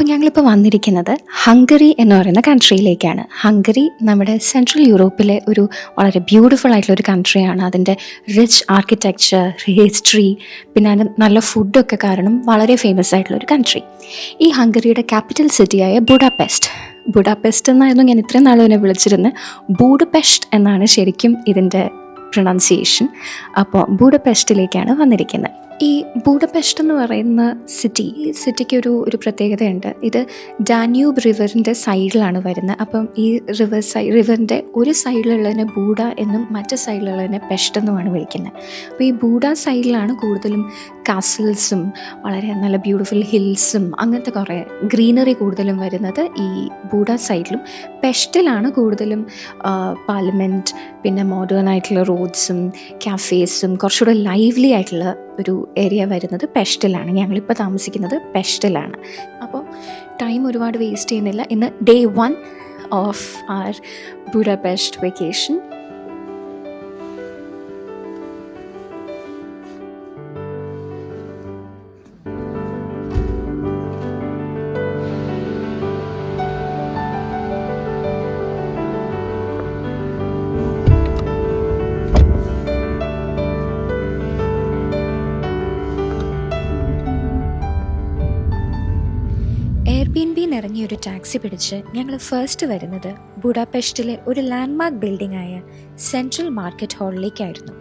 അപ്പോൾ ഞങ്ങളിപ്പോൾ വന്നിരിക്കുന്നത് ഹംഗറി എന്ന് പറയുന്ന കൺട്രിയിലേക്കാണ്. ഹംഗറി നമ്മുടെ സെൻട്രൽ യൂറോപ്പിലെ ഒരു വളരെ ബ്യൂട്ടിഫുൾ ആയിട്ടുള്ള ഒരു കൺട്രിയാണ്. അതിൻ്റെ റിച്ച് ആർക്കിടെക്ചർ, ഹിസ്റ്ററി, പിന്നെ അതിന് നല്ല ഫുഡൊക്കെ കാരണം വളരെ ഫേമസ് ആയിട്ടുള്ള ഒരു കൺട്രി. ഈ ഹംഗറിയുടെ ക്യാപിറ്റൽ സിറ്റിയായ ബുഡാപെസ്റ്റ് എന്നായിരുന്നു ഞാൻ ഇത്രയും നാളും എന്നെ വിളിച്ചിരുന്നത്. ബൂഡപെസ്റ്റ് എന്നാണ് ശരിക്കും ഇതിൻ്റെ പ്രൊണൗൺസിയേഷൻ. അപ്പോൾ ബൂഡപെസ്റ്റിലേക്കാണ് വന്നിരിക്കുന്നത്. ഈ ബൂഡപെസ്റ്റ് എന്ന് പറയുന്ന സിറ്റിക്ക് ഒരു പ്രത്യേകതയുണ്ട്. ഇത് ഡാന്യൂബ് റിവറിൻ്റെ സൈഡിലാണ് വരുന്നത്. അപ്പം ഈ റിവറിൻ്റെ ഒരു സൈഡിലുള്ളതിനെ ബൂഡ എന്നും മറ്റു സൈഡിലുള്ളതിനെ പെസ്റ്റ് എന്നുമാണ് വിളിക്കുന്നത്. അപ്പോൾ ഈ ബൂഡ സൈഡിലാണ് കൂടുതലും കാസിൽസും വളരെ നല്ല ബ്യൂട്ടിഫുൾ ഹിൽസും അങ്ങനത്തെ കുറേ ഗ്രീനറി കൂടുതലും വരുന്നത് ഈ ബൂഡ സൈഡിലും. പെസ്റ്റിലാണ് കൂടുതലും പാർലമെൻറ്റ്, പിന്നെ മോഡേൺ ആയിട്ടുള്ള റോഡ്സും കാഫേസും കുറച്ചുകൂടെ ലൈവ്ലി ആയിട്ടുള്ള ഒരു ഏരിയ വരുന്നത് പെസ്റ്റിലാണ്. ഞങ്ങളിപ്പോൾ താമസിക്കുന്നത് പെസ്റ്റിലാണ്. അപ്പോൾ ടൈം ഒരുപാട് വേസ്റ്റ് ചെയ്യുന്നില്ല. ഇന്ന് day 1 of our Budapest vacation. എയർബിഎൻബിയിൽ ഇറങ്ങിയ ഒരു ടാക്സി പിടിച്ച് ഞങ്ങൾ ഫസ്റ്റ് വരുന്നത് ബുഡാപെസ്റ്റിലെ ഒരു ലാൻഡ്മാർക്ക് ബിൽഡിംഗ് ആയ സെൻട്രൽ മാർക്കറ്റ് ഹാളിലേക്കായിരുന്നു.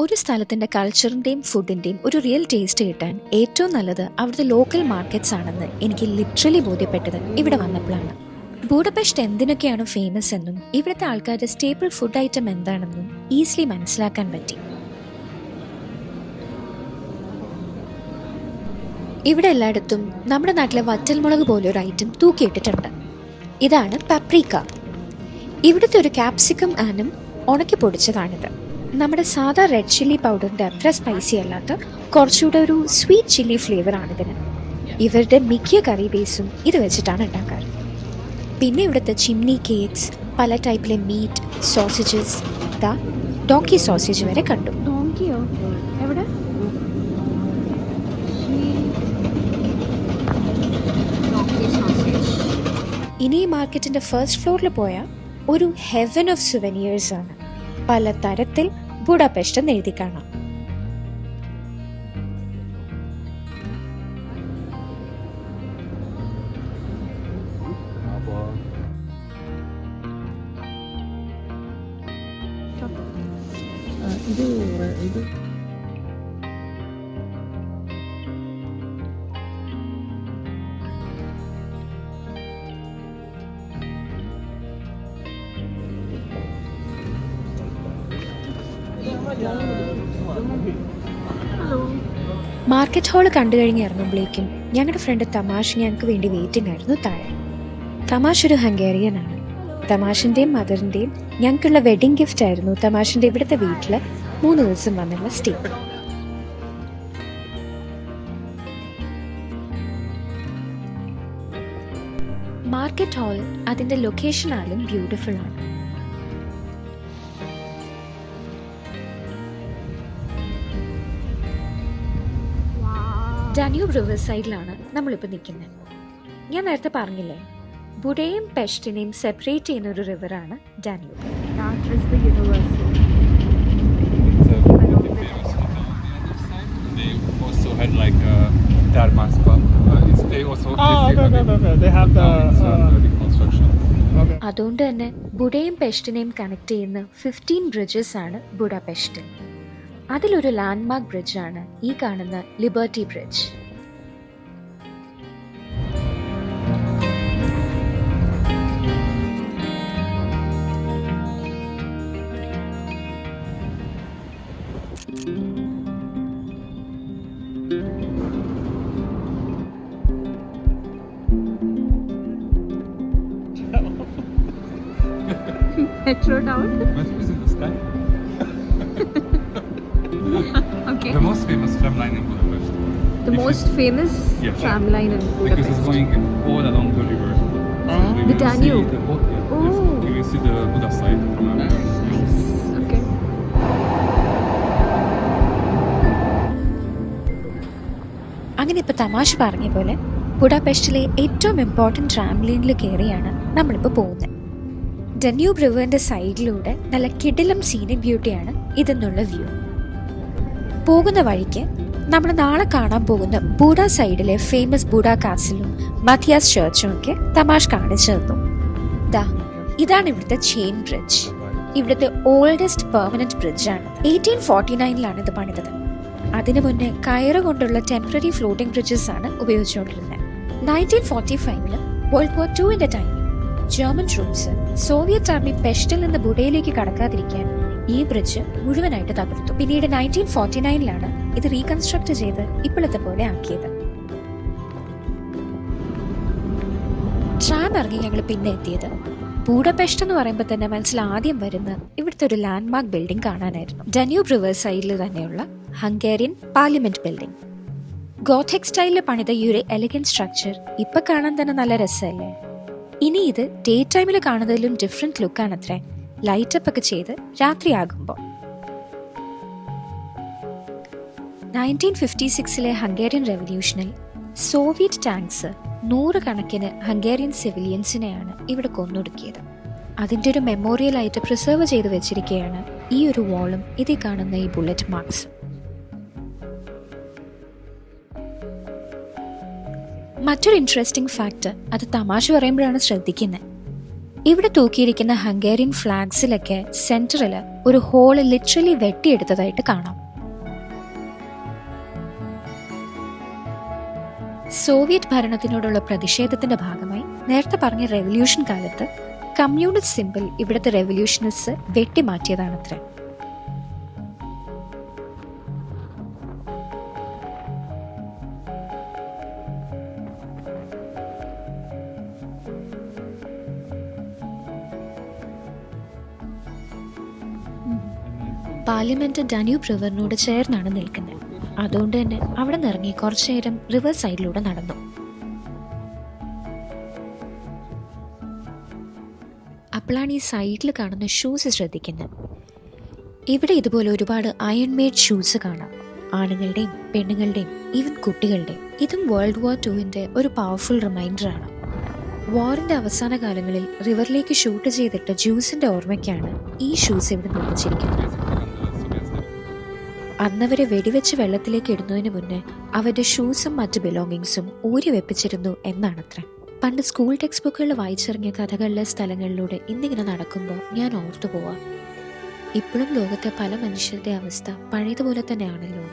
ഒരു സ്ഥലത്തിൻ്റെ കൾച്ചറിൻ്റെയും ഫുഡിൻ്റെയും ഒരു റിയൽ ടേസ്റ്റ് കിട്ടാൻ ഏറ്റവും നല്ലത് അവിടുത്തെ ലോക്കൽ മാർക്കറ്റ്സ് ആണെന്ന് എനിക്ക് ലിറ്ററലി ബോധ്യപ്പെട്ടത് ഇവിടെ വന്നപ്പോഴാണ്. ബൂഡപെസ്റ്റ് എന്തിനൊക്കെയാണ് ഫേമസ് എന്നും ഇവിടുത്തെ ആൾക്കാരുടെ സ്റ്റേപ്പിൾ ഫുഡ് ഐറ്റം എന്താണെന്നും ഈസിലി മനസ്സിലാക്കാൻ പറ്റി. ഇവിടെ എല്ലായിടത്തും നമ്മുടെ നാട്ടിലെ വറ്റൽമുളക് പോലെ ഒരു ഐറ്റം തൂക്കിയിട്ടിട്ടുണ്ട്. ഇതാണ് പപ്രിക്ക. ഇവിടുത്തെ ഒരു ക്യാപ്സിക്കം ആനും ഉണക്കി പൊടിച്ചതാണിത്. നമ്മുടെ സാധാ റെഡ് ചില്ലി പൗഡറിൻ്റെ അത്ര സ്പൈസി അല്ലാത്ത കുറച്ചുകൂടെ ഒരു സ്വീറ്റ് ചില്ലി ഫ്ലേവറാണിതിന്. ഇവരുടെ മിക്ക കറി ബേസും ഇത് വെച്ചിട്ടാണ് ഉണ്ടാക്കാറ്. പിന്നെ ഇവിടുത്തെ ചിമ്നി കേക്ക്സ്, പല ടൈപ്പിലെ മീറ്റ് സോസേജസ്, ഡോങ്കി സോസേജ് വരെ കണ്ടു. ഇനി ഈ മാർക്കറ്റിൻ്റെ ഫസ്റ്റ് ഫ്ലോറിൽ പോയാൽ ഒരു ഹെവൻ ഓഫ് സുവനിയേഴ്സ് ആണ്. പല തരത്തിൽ ബുഡാപെസ്റ്റ് എന്ന് എഴുതി കാണാം. മാർക്കറ്റ് ഹാൾ കണ്ടു കഴിഞ്ഞ് ഇറങ്ങുമ്പോഴേക്കും ഞങ്ങളുടെ ഫ്രണ്ട് തമാഷ് ഞങ്ങൾക്ക് വേണ്ടി വെയിറ്റിംഗ് ആയിരുന്നു താഴെ. തമാഷ് ഒരു ഹംഗേറിയനാണ്. തമാഷിൻ്റെയും മദറിൻ്റെയും ഞങ്ങൾക്കുള്ള വെഡിങ് ഗിഫ്റ്റ് ആയിരുന്നു തമാഷിൻ്റെ ഇവിടുത്തെ വീട്ടിൽ 3 ദിവസം വന്നുള്ള സ്റ്റേ. മാർക്കറ്റ് ഹാൾ അതിൻ്റെ ലൊക്കേഷനാലും ബ്യൂട്ടിഫുൾ ആണ്. ഡാന്യൂബ് റിവർ സൈഡിലാണ് നമ്മളിപ്പോൾ നിൽക്കുന്നത്. ഞാൻ നേരത്തെ പറഞ്ഞില്ലേ, ബുഡയെയും പെസ്റ്റിനെയും സെപ്പറേറ്റ് ചെയ്യുന്ന ഒരു റിവറാണ് ഡാന്യൂബ്. അതുകൊണ്ട് തന്നെ ബുഡയെയും പെസ്റ്റിനെയും കണക്ട് ചെയ്യുന്ന 15 ബ്രിഡ്ജസ് ആണ് ബുഡാപെസ്റ്റിൽ. അതിലൊരു ലാൻഡ്മാർക്ക് ബ്രിഡ്ജാണ് ഈ കാണുന്ന liberty bridge. Metro down. Metro is in the sky. Okay. The most famous tram line in Budapest. The most famous tram line in Because Budapest. it's going all along the river. So The Danube. You will see the Buda side from our Nice. Okay. അങ്ങനെ ഇപ്പോൾ തമാശ പറഞ്ഞ പോലെ ബുഡാപെസ്റ്റിലെ ഏറ്റവും important ട്രാംലീനിൽ കയറിയാണ് നമ്മളിപ്പോൾ പോകുന്നത്. ഡന്യൂബ് റിവറിൻ്റെ സൈഡിലൂടെ നല്ല കിടിലം സീനിക് ബ്യൂട്ടിയാണ് ഇതെന്നുള്ള വ്യൂ. പോകുന്ന വഴിക്ക് നമ്മൾ നാളെ കാണാൻ പോകുന്ന ബൂഡ സൈഡിലെ ഫേമസ് ബൂഡ കാസിലും മത്തിയാസ് ചർച്ചും ഒക്കെ തമാശ കാണിച്ചു തന്നു. ഇതാണ് ഇവിടുത്തെ ചെയിൻ ബ്രിഡ്ജ്. ഇവിടുത്തെ ഓൾഡസ്റ്റ് പെർമനന്റ് ബ്രിഡ്ജാണ്. 1849 ഇത് പണിതത്. അതിനു മുന്നേ കയറ് കൊണ്ടുള്ള ടെമ്പററി ഫ്ലോട്ടിംഗ് ബ്രിഡ്ജസ് ആണ് ഉപയോഗിച്ചുകൊണ്ടിരുന്നത്. 1945 വേൾഡ് വാർ II ടൈമിൽ ജർമ്മൻ ട്രൂപ്സ് സോവിയറ്റ് ആർമി പെസ്റ്റിൽ നിന്ന് ബുഡയിലേക്ക് കടക്കാതിരിക്കാൻ ഈ ബ്രിഡ്ജ് മുഴുവനായിട്ട് തകർത്തു. പിന്നീട് 1949 ഇത് റീകൺസ്ട്രക്ട് ചെയ്ത് ഇപ്പോഴത്തെ പോലെ ആക്കിയത്. ട്രാം ഇറങ്ങി ഞങ്ങൾ പിന്നെ എത്തിയത് ബൂഡപെസ്റ്റ് എന്ന് പറയുമ്പോൾ തന്നെ മനസ്സിൽ ആദ്യം വരുന്ന ഇവിടുത്തെ ഒരു ലാൻഡ്മാർക്ക് ബിൽഡിംഗ് കാണാനായിരുന്നു. ഡന്യൂബ് റിവർ സൈഡിൽ തന്നെയുള്ള ഹംഗേറിയൻ പാർലമെന്റ് ബിൽഡിംഗ്. ഗോഥിക് സ്റ്റൈലിൽ പണിത ഈ ഒരു എലഗന്റ് സ്ട്രക്ചർ ഇപ്പൊ കാണാൻ തന്നെ നല്ല രസമല്ലേ. ഇനി ഇത് ഡേ ടൈമിൽ കാണുന്നതിലും ഡിഫറെന്റ് ലുക്കാണത്രേ, ലൈറ്റപ്പ് ഒക്കെ ചെയ്ത് രാത്രിയാകുമ്പോൾ. 1956 ഹംഗേറിയൻ റെവല്യൂഷനിൽ സോവിയറ്റ് ടാങ്ക്സ് 100 കണക്കിന് ഹംഗേറിയൻ സിവിലിയൻസിനെയാണ് ഇവിടെ കൊന്നൊടുക്കിയത്. അതിൻ്റെ ഒരു മെമ്മോറിയൽ ആയിട്ട് പ്രിസർവ് ചെയ്ത് വെച്ചിരിക്കുകയാണ് ഈ ഒരു വാളും ഇതിൽ കാണുന്ന ഈ ബുള്ളറ്റ് മാർക്സ്. മറ്റൊരു ഇൻട്രസ്റ്റിംഗ് ഫാക്ട്, അത് തമാശ പറയുമ്പോഴാണ് ശ്രദ്ധിക്കുന്നത്. ഇവിടെ തൂക്കിയിരിക്കുന്ന ഹംഗേറിയൻ ഫ്ലാഗ്സിലൊക്കെ സെന്ററിൽ ഒരു ഹോള് ലിറ്ററലി വെട്ടിയെടുത്തതായിട്ട് കാണാം. സോവിയറ്റ് ഭരണത്തിനോടുള്ള പ്രതിഷേധത്തിന്റെ ഭാഗമായി നേരത്തെ പറഞ്ഞ റെവല്യൂഷൻ കാലത്ത് കമ്മ്യൂണിസ്റ്റ് സിംബൽ ഇവിടുത്തെ റെവല്യൂഷനിസ്റ്റ് വെട്ടിമാറ്റിയതാണത്രേ. പാർലമെന്റ് ഡന്യൂബ് റിവറിനോട് ചേർന്നാണ് നിൽക്കുന്നത്. അതുകൊണ്ട് തന്നെ അവിടെ നിന്നിറങ്ങി കുറച്ചു നേരം റിവർ സൈഡിലൂടെ നടന്നു. അപ്പോഴാണ് ഈ സൈഡിൽ കാണുന്ന ഷൂസ് ശ്രദ്ധിക്കുന്നത്. ഇവിടെ ഇതുപോലെ ഒരുപാട് അയൺ മെയ്ഡ് ഷൂസ് കാണാം, ആണുങ്ങളുടെയും പെണ്ണുങ്ങളുടെയും ഈവൻ കുട്ടികളുടെയും. ഇതും വേൾഡ് വാർ II ഒരു പവർഫുൾ റിമൈൻഡറാണ്. വാറിന്റെ അവസാന കാലങ്ങളിൽ റിവറിലേക്ക് ഷൂട്ട് ചെയ്തിട്ട് ജ്യൂസിന്റെ ഓർമ്മയ്ക്കാണ് ഈ ഷൂസ് ഇവിടെ നിർമ്മിച്ചിരിക്കുന്നത്. അന്നവരെ വെടിവെച്ച് വെള്ളത്തിലേക്ക് ഇടുന്നതിന് മുന്നേ അവരുടെ ഷൂസും മറ്റ് ബിലോങ്ങിങ്സും ഊരി വെപ്പിച്ചിരുന്നു എന്നാണത്രേ. പണ്ട് സ്കൂൾ ടെക്സ്റ്റ് ബുക്കുകളിൽ വായിച്ചിറങ്ങിയ കഥകളിലെ സ്ഥലങ്ങളിലൂടെ ഇന്നിങ്ങനെ നടക്കുമ്പോൾ ഞാൻ ഓർത്തു പോവാം, ഇപ്പോഴും ലോകത്തെ പല മനുഷ്യരുടെ അവസ്ഥ പഴയതുപോലെ തന്നെയാണല്ലോ.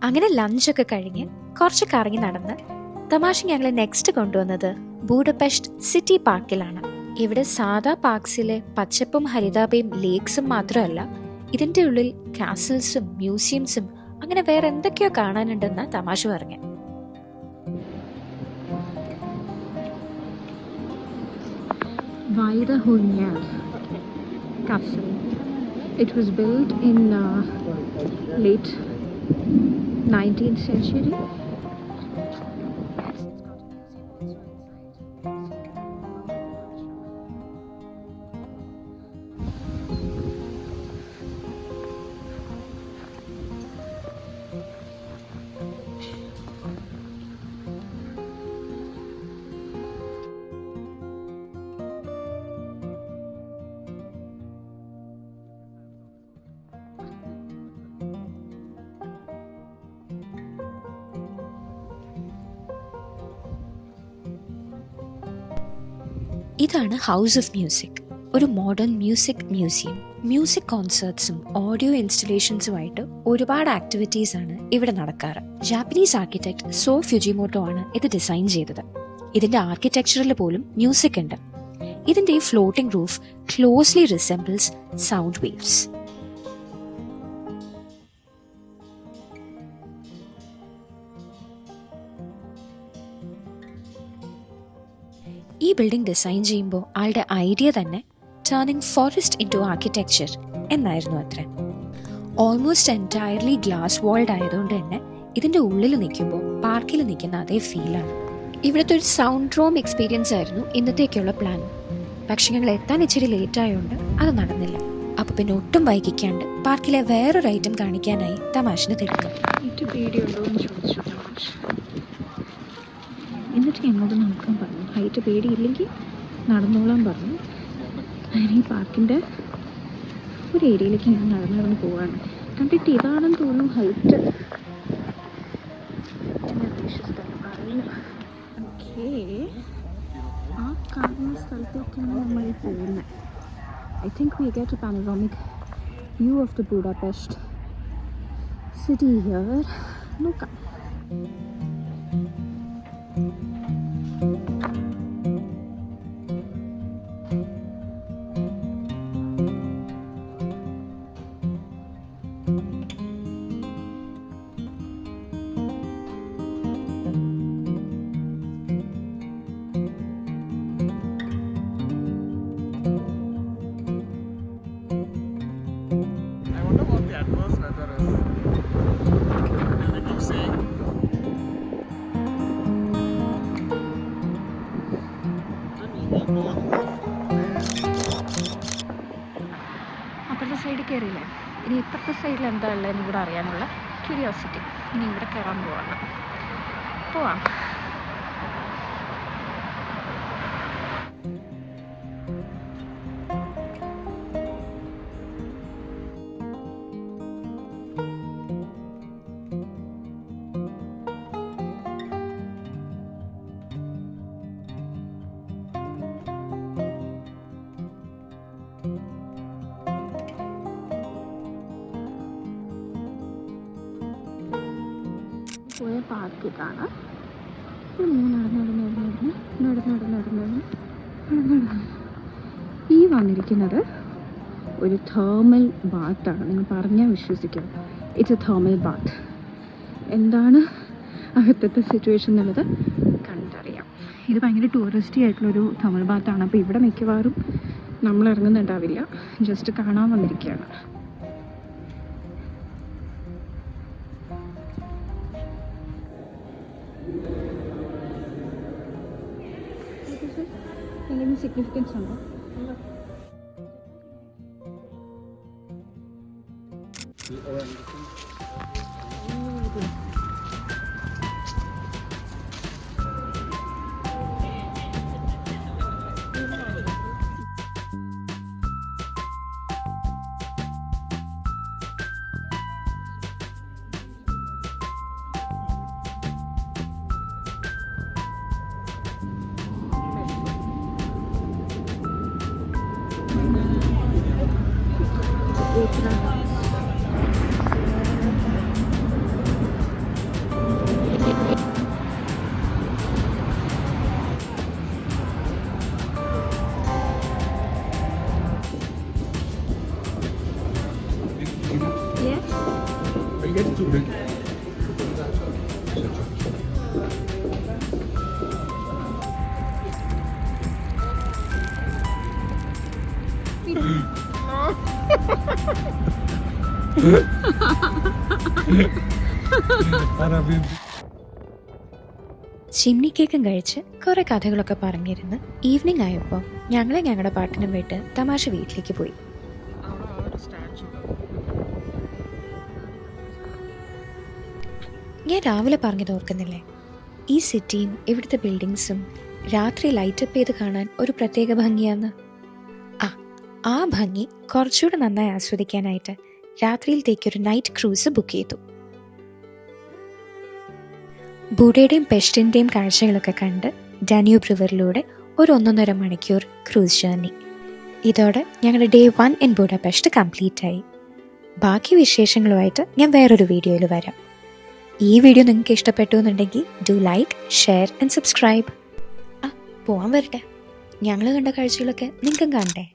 അങ്ങനെ ലഞ്ചൊക്കെ കഴിഞ്ഞ് കുറച്ച് കറങ്ങി നടന്ന് തമാശ ഞങ്ങളെ നെക്സ്റ്റ് കൊണ്ടുവന്നത് ബൂഡപെസ്റ്റ് സിറ്റി പാർക്കിലാണ്. ഇവിടെ സാധാ പാർക്സിലെ പച്ചപ്പും ഹരിതാപയും ലേക്സും മാത്രമല്ല, ഇതിൻ്റെ ഉള്ളിൽ കാസിൽസും മ്യൂസിയംസും അങ്ങനെ വേറെ എന്തൊക്കെയോ കാണാനുണ്ടെന്ന് തമാശ പറഞ്ഞു. Vaidahonyad Castle. It was built in late 19th century. ഇതാണ് ഹൗസ് ഓഫ് മ്യൂസിക്, ഒരു മോഡേൺ മ്യൂസിക് മ്യൂസിയം. മ്യൂസിക് കോൺസേർട്സും ഓഡിയോ ഇൻസ്റ്റലേഷൻസുമായിട്ട് ഒരുപാട് ആക്ടിവിറ്റീസ് ആണ് ഇവിടെ നടക്കാറ്. ജാപ്പനീസ് ആർക്കിടെക്ട് സോ ഫ്യുജിമോട്ടോ ആണ് ഇത് ഡിസൈൻ ചെയ്തത്. ഇതിന്റെ ആർക്കിടെക്ചറിൽ പോലും മ്യൂസിക് ഉണ്ട്. ഇതിന്റെ ഈ floating roof closely resembles sound waves. ഈ ബിൽഡിംഗ് ഡിസൈൻ ചെയ്യുമ്പോൾ ആളുടെ ഐഡിയ തന്നെ turning forest into architecture എന്നായിരുന്നു അത്ര. ഓൾമോസ്റ്റ് എൻറ്റയർലി ഗ്ലാസ് വാൾഡ് ആയതുകൊണ്ട് തന്നെ ഇതിൻ്റെ ഉള്ളിൽ നിൽക്കുമ്പോൾ പാർക്കിൽ നിൽക്കുന്ന അതേ ഫീലാണ്. ഇവിടുത്തെ ഒരു സൗണ്ട് റൂം എക്സ്പീരിയൻസ് ആയിരുന്നു ഇന്നത്തേക്കുള്ള പ്ലാൻ. പക്ഷെ ഞങ്ങൾ എത്താൻ ഇച്ചിരി ലേറ്റ് ആയതുകൊണ്ട് അത് നടന്നില്ല. അപ്പോൾ പിന്നെ ഒട്ടും വൈകിക്കാണ്ട് പാർക്കിലെ വേറൊരു ഐറ്റം കാണിക്കാനായി തമാശന് തിടുക്കം. ഏറ്റവും പേടിയുണ്ടോ എന്ന് ചോദിച്ചു തമാശ. എന്നിട്ട് എന്നോട് നടക്കാൻ പറഞ്ഞു. ഹൈറ്റ് പേടിയില്ലെങ്കിൽ നടന്നോളാൻ പറഞ്ഞു. അങ്ങനെ ഈ പാർക്കിൻ്റെ ഒരു ഏരിയയിലേക്ക് ഞാൻ നടന്ന് പോവാണ്. കണ്ടിട്ട് ഇതാണെന്ന് തോന്നുന്നു ഹൈറ്റ്. ഓക്കേ, ആ കാണുന്ന സ്ഥലത്തേക്കാണ് നമ്മൾ പോകുന്നത്. I think we get a panoramic view of the Budapest city here. നോക്കാം. I wonder what the adverse weather is. They keep saying. അപ്പുറത്തെ സൈഡിൽ കയറിയില്ലേ, ഇനി ഇപ്പുറത്തെ സൈഡിൽ എന്താ ഉള്ളതെന്ന് ഇവിടെ അറിയാനുള്ള ക്യൂരിയോസിറ്റി. ഇനി ഇവിടെ കയറാൻ പോവാം. പോയ പാർക്ക് ഇതാണ്. നടന്ന് ഈ വന്നിരിക്കുന്നത് ഒരു തേർമൽ ബാത്താണ്. നിങ്ങൾ പറഞ്ഞാൽ വിശ്വസിക്കും. It's a thermal bath. എന്താണ് അകത്തത്തെ സിറ്റുവേഷൻ എന്നുള്ളത് കണ്ടറിയാം. ഇത് ഭയങ്കര ടൂറിസ്റ്റി ആയിട്ടുള്ളൊരു തേർമൽ ബാത്താണ്. അപ്പോൾ ഇവിടെ മിക്കവാറും നമ്മൾ ഇറങ്ങുന്നുണ്ടാവില്ല, ജസ്റ്റ് കാണാൻ വന്നിരിക്കുകയാണ്. എന്തെങ്കിലും സിഗ്നിഫിക്കൻസ് ഉണ്ടോ? ചിമ്നി കേക്കും കഴിച്ച് കുറെ കഥകളൊക്കെ പറഞ്ഞിരുന്ന് ഈവനിങ് ആയപ്പോൾ ഞങ്ങളുടെ പാട്ടിനും വിട്ട് തമാശ വീട്ടിലേക്ക് പോയി. ഞാൻ രാവിലെ പറഞ്ഞത് ഓർക്കുന്നില്ലേ, ഈ സിറ്റിയും ഇവിടുത്തെ ബിൽഡിങ്സും രാത്രി ലൈറ്റപ്പ് ചെയ്ത് കാണാൻ ഒരു പ്രത്യേക ഭംഗിയാന്ന്. ആ ഭംഗി കുറച്ചുകൂടെ നന്നായി ആസ്വദിക്കാനായിട്ട് രാത്രിയിലത്തേക്കൊരു നൈറ്റ് ക്രൂസ് ബുക്ക് ചെയ്തു. ബുഡയുടെയും പെസ്റ്റിൻ്റെയും കാഴ്ചകളൊക്കെ കണ്ട് ഡാന്യൂബ് റിവറിലൂടെ ഒരു 1.5 മണിക്കൂർ ക്രൂസ് ജേർണി. ഇതോടെ ഞങ്ങളുടെ ഡേ 1 ഇൻ ബുഡാപെസ്റ്റ് കംപ്ലീറ്റ് ആയി. ബാക്കി വിശേഷങ്ങളുമായിട്ട് ഞാൻ വേറൊരു വീഡിയോയിൽ വരാം. ഈ വീഡിയോ നിങ്ങൾക്ക് ഇഷ്ടപ്പെട്ടു എന്നുണ്ടെങ്കിൽ do like, share and subscribe. പോവാൻ വരട്ടെ, ഞങ്ങൾ കണ്ട കാഴ്ചകളൊക്കെ നിങ്ങൾക്കും കാണണ്ടേ?